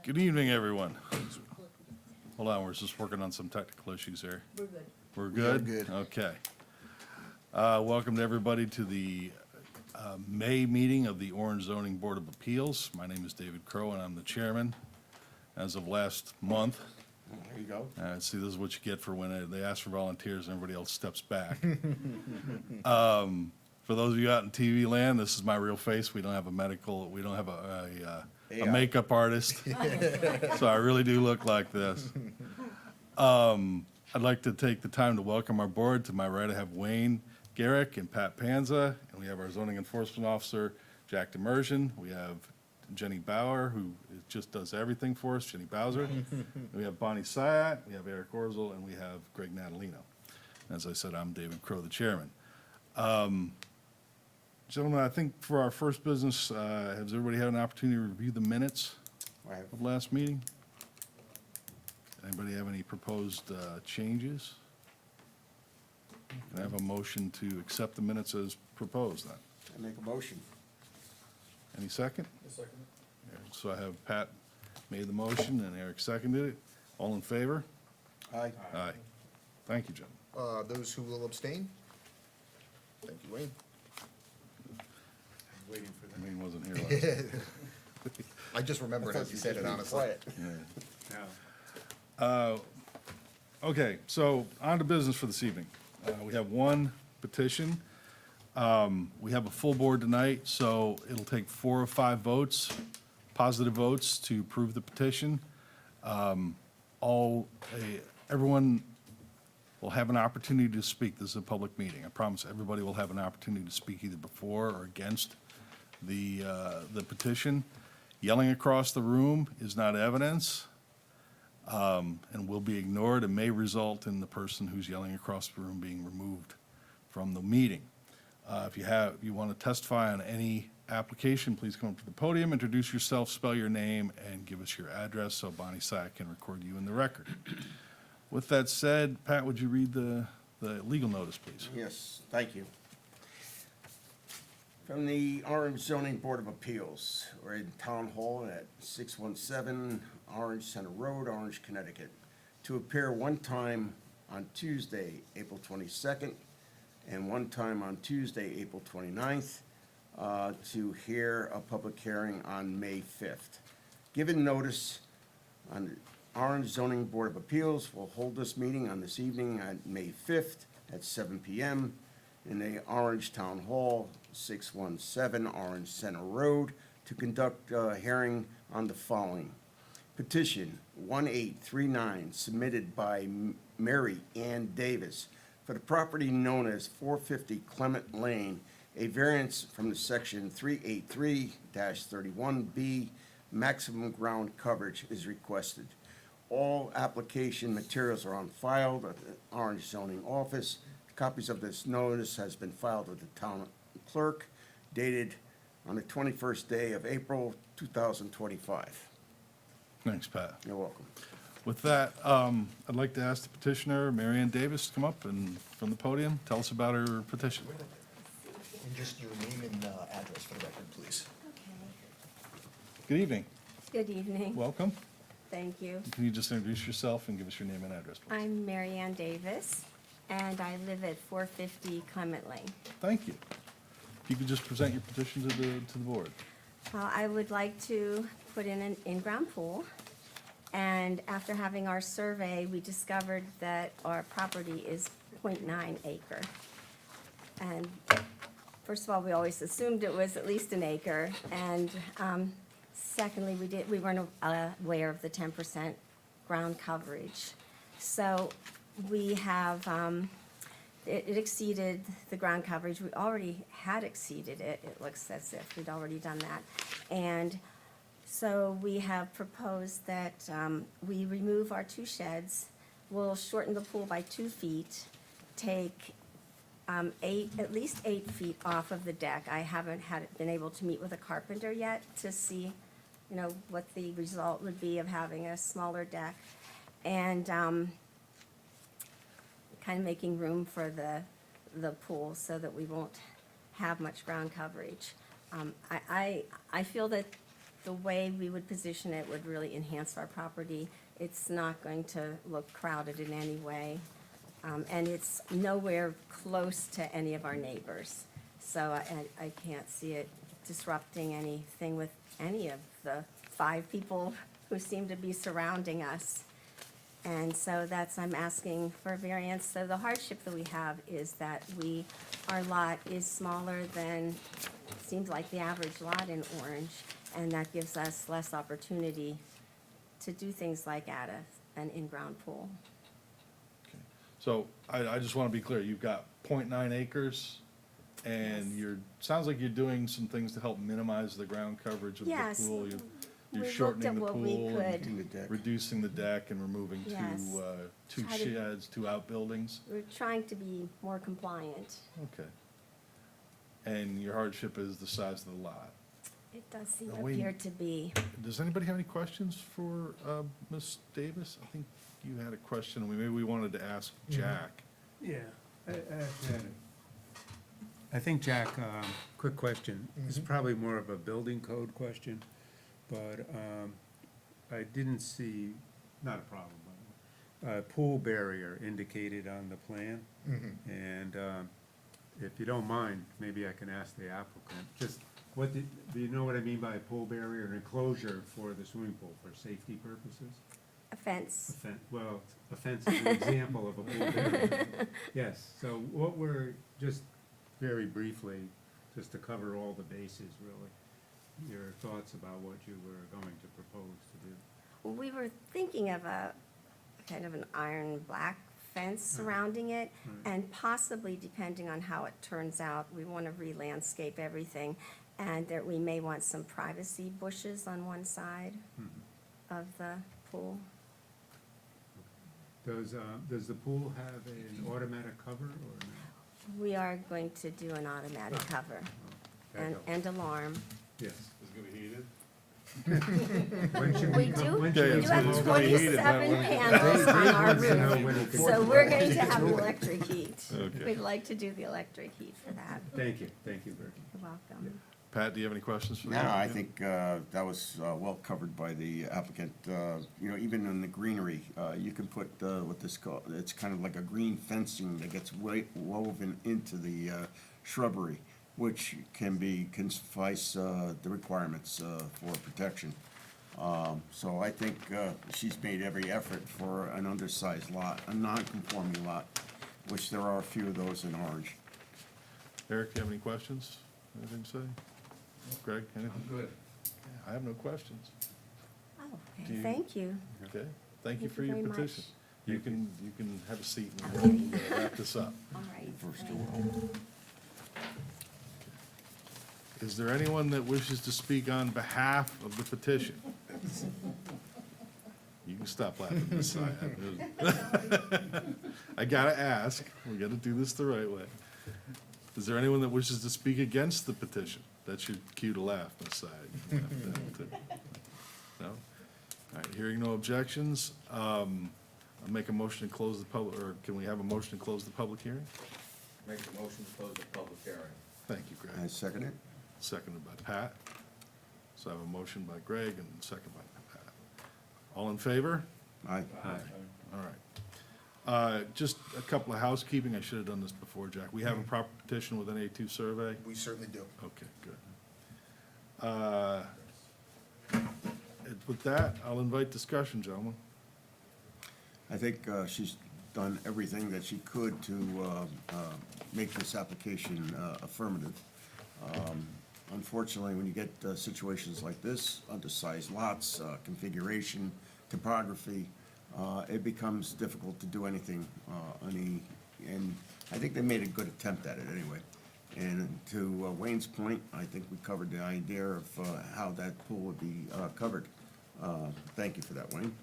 Good evening, everyone. Hold on, we're just working on some technical issues here. We're good. We're good? good. Okay. Welcome to everybody to the May meeting of the Orange Zoning Board of Appeals. My name is David Crow, and I'm the chairman as of last month. There you go. See, this is what you get for when they ask for volunteers and everybody else steps back. For those of you out in TV land, this is my real face. We don't have a makeup artist. So I really do look like this. I'd like to take the time to welcome our board. To my right, I have Wayne Garrick and Pat Panza, and we have our zoning enforcement officer, Jack Demersion. We have Jenny Bauer, who just does everything for us, Jenny Bowser. We have Bonnie Syat, we have Eric Orzel, and we have Greg Natalino. As I said, I'm David Crow, the chairman. Gentlemen, I think for our first business, has everybody had an opportunity to review the minutes of last meeting? Anybody have any proposed changes? Can I have a motion to accept the minutes as proposed then? I make a motion. Any second? So I have Pat made the motion and Eric seconded it. All in favor? Aye. Aye. Thank you, gentlemen. Those who will abstain? Thank you, Wayne. Waiting for that. Wayne wasn't here last. I just remembered as you said it, honestly. Quiet. Okay, so on to business for this evening. We have one petition. We have a full board tonight, so it'll take 4 of 5 votes, positive votes, to approve the petition. Everyone will have an opportunity to speak. This is a public meeting. I promise everybody will have an opportunity to speak either before or against the petition. Yelling across the room is not evidence, and will be ignored and may result in the person who's yelling across the room being removed from the meeting. If you want to testify on any application, please come up to the podium, introduce yourself, spell your name, and give us your address so Bonnie Sack can record you in the record. With that said, Pat, would you read the legal notice, please? Yes, thank you. From the Orange Zoning Board of Appeals, we're in Town Hall at 617 Orange Center Road, Orange, Connecticut, to appear one time on Tuesday, April 22nd, and one time on Tuesday, April 29th, to hear a public hearing on May 5th. Given notice, on the Orange Zoning Board of Appeals will hold this meeting on this evening on May 5th at 7 p.m. in the Orange Town Hall, 617 Orange Center Road, to conduct a hearing on the following. Petition 1839 submitted by Mary Ann Davis for the property known as 450 Clement Lane, a variance from the section 383-31B, maximum ground coverage is requested. All application materials are on file at the Orange Zoning Office. Copies of this notice has been filed with the town clerk, dated on the 21st day of April, 2025. Thanks, Pat. You're welcome. With that, I'd like to ask the petitioner, Mary Ann Davis, to come up and from the podium, tell us about her petition. And just your name and address for the record, please. Good evening. Good evening. Welcome. Thank you. Can you just introduce yourself and give us your name and address, please? I'm Mary Ann Davis, and I live at 450 Clement Lane. Thank you. If you could just present your petition to the board. I would like to put in an in-ground pool, and after having our survey, we discovered that our property is 0.9 acre. And first of all, we always assumed it was at least an acre, and secondly, we weren't aware of the 10% ground coverage. So we have, it exceeded the ground coverage. We already had exceeded it. It looks as if we'd already done that. And so we have proposed that we remove our 2 sheds. We'll shorten the pool by 2 feet, take at least 8 feet off of the deck. I haven't been able to meet with a carpenter yet to see, what the result would be of having a smaller deck. And kind of making room for the pool so that we won't have much ground coverage. I feel that the way we would position it would really enhance our property. It's not going to look crowded in any way, and it's nowhere close to any of our neighbors. So I can't see it disrupting anything with any of the 5 people who seem to be surrounding us. And so I'm asking for a variance. So the hardship that we have is that our lot is smaller than, seems like the average lot in Orange, and that gives us less opportunity to do things like add an in-ground pool. Okay. So I just want to be clear, you've got .9 acres, and Yes. sounds like you're doing some things to help minimize the ground coverage of the Yes. pool. You're We looked shortening at the what we pool could. and In the deck. reducing the deck and removing Yes. two Try to- sheds, 2 outbuildings. We're trying to be more compliant. Okay. And your hardship is the size of the lot. It does seem Now, wait. appear to be. Does anybody have any questions for Ms. Davis? I think you had a question, maybe we wanted to ask Jack. Yeah, I actually had I think, Jack, quick question. This is probably more of a building code question, but I didn't see, not a problem, but a pool barrier indicated on the plan. And if you don't mind, maybe I can ask the applicant, just do you know what I mean by a pool barrier, an enclosure for the swimming pool for safety purposes? A fence. Well, a fence is an example of a pool barrier. Yes, so what we're, just very briefly, just to cover all the bases, really, your thoughts about what you were going to propose to do. We were thinking of a kind of an iron black fence surrounding it, and possibly, depending on how it turns out, we want to re-landscape everything, and that we may want some privacy bushes on one side of the pool. Does the pool have an automatic cover or no? We are going to do an automatic cover That helps. and alarm. Yes. Is it gonna be heated? When should We come- do, when we should do it's have gonna be heated, that 27 way. panels on our wants to know roof, when it can- so we're going to have electric heat. Okay. We'd like to do the electric heat for that. Thank you, Bertie. You're welcome. Pat, do you have any questions for the No, I applicant? think that was well covered by the applicant. You know, even in the greenery, you can put what this called, it's kind of like a green fencing that gets woven into the shrubbery, which can suffice the requirements for protection. So I think she's made every effort for an undersized lot, a non-conforming lot, which there are a few of those in Orange. Eric, do you have any questions? Anything to say? Greg, anything? Good. I have no questions. Oh, Do okay, you- thank you. Okay, thank you Thank for you your very much. petition. You can have a seat and we'll wrap this up. All right. First great. of all. Is there anyone that wishes to speak on behalf of the petition? You can stop laughing this side. I gotta ask, we gotta do this the right way. Is there anyone that wishes to speak against the petition? That's your cue to laugh, Ms. Side. No? All right, hearing no objections, I'll make a motion to close the public, or can we have a motion to close the public hearing? Make the motion to close the public hearing. Thank you, I Greg. second it. Seconded by Pat. So I have a motion by Greg and a second by Pat. All in favor? Aye. All right. Just a couple of housekeeping, I should have done this before, Jack. We have a proper petition with an A2 survey? We certainly do. Okay, good. With that, I'll invite discussion, gentlemen. I think she's done everything that she could to make this application affirmative. Unfortunately, when you get situations like this, undersized lots, configuration, topography, it becomes difficult to do anything, and I think they made a good attempt at it anyway. And to Wayne's point, I think we covered the idea of how that pool would be covered. Thank you for that, Wayne.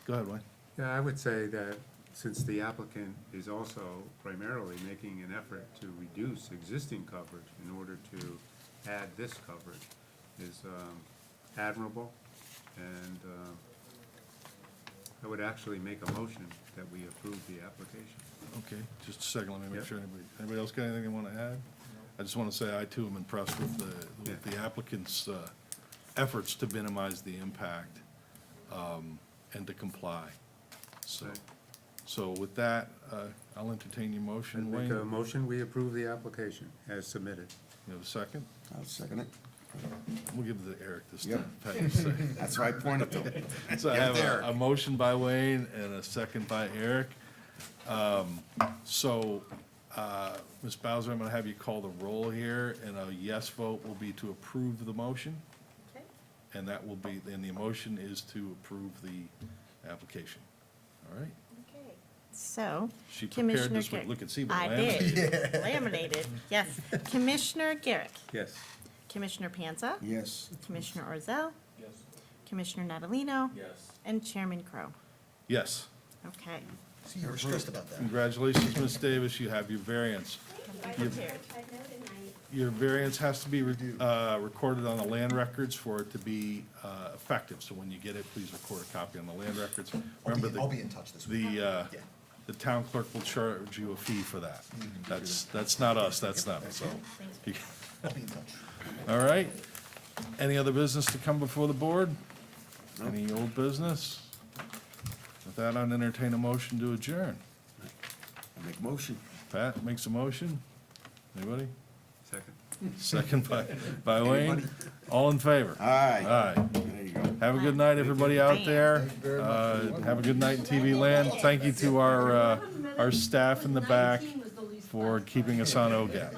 Go ahead, Wayne. Yeah, I would say that since the applicant is also primarily making an effort to reduce existing coverage in order to add this coverage is admirable, and I would actually make a motion that we approve the application. Okay, just a second, let me make Yep. sure anybody else got anything they want to add? I just want to say I too am impressed with the applicant's efforts to minimize the impact and to comply. So with that, I'll entertain your motion. And Wayne, make a motion, we approve the application as submitted. you have a second? I'll second it. We'll give it to Eric this Yep. time. Pat, you second. That's why I pointed to him. So I Give it have to Eric. a motion by Wayne and a second by Eric. Ms. Bowser, I'm going to have you call the roll here, and a yes vote will be to approve the motion. Okay. And that will be, and the motion is to approve the application. All right? Okay. So, She prepared Commissioner this with, Garrett. look and see, the I laminated. did, laminated, yes. Commissioner Garrett, Yes. Commissioner Panza, Yes. Commissioner Orzel, Yes. Commissioner Natalino, Yes. and Chairman Crow. Yes. Okay. See, you were stressed about that. Congratulations, Ms. Davis, you have your variance. I You- prepared. I noted my Your variance has to be recorded on the land records for it to be effective. So when you get it, please record a copy on the land records. Remember, I'll be in touch this week. the Yeah. the town clerk will charge you a fee for that. That's not us, that's them, so. I'll be in touch. All right. Any other business to come before the board? Any old business? With that, I'd entertain a motion to adjourn. I make motion. Pat makes a motion. Anybody? Second. Second by Wayne. All in favor? Aye. Aye. There you go. Have a good night, everybody out there. Have a good night in TV land. Thank you to our staff in the back for keeping us on OGAP.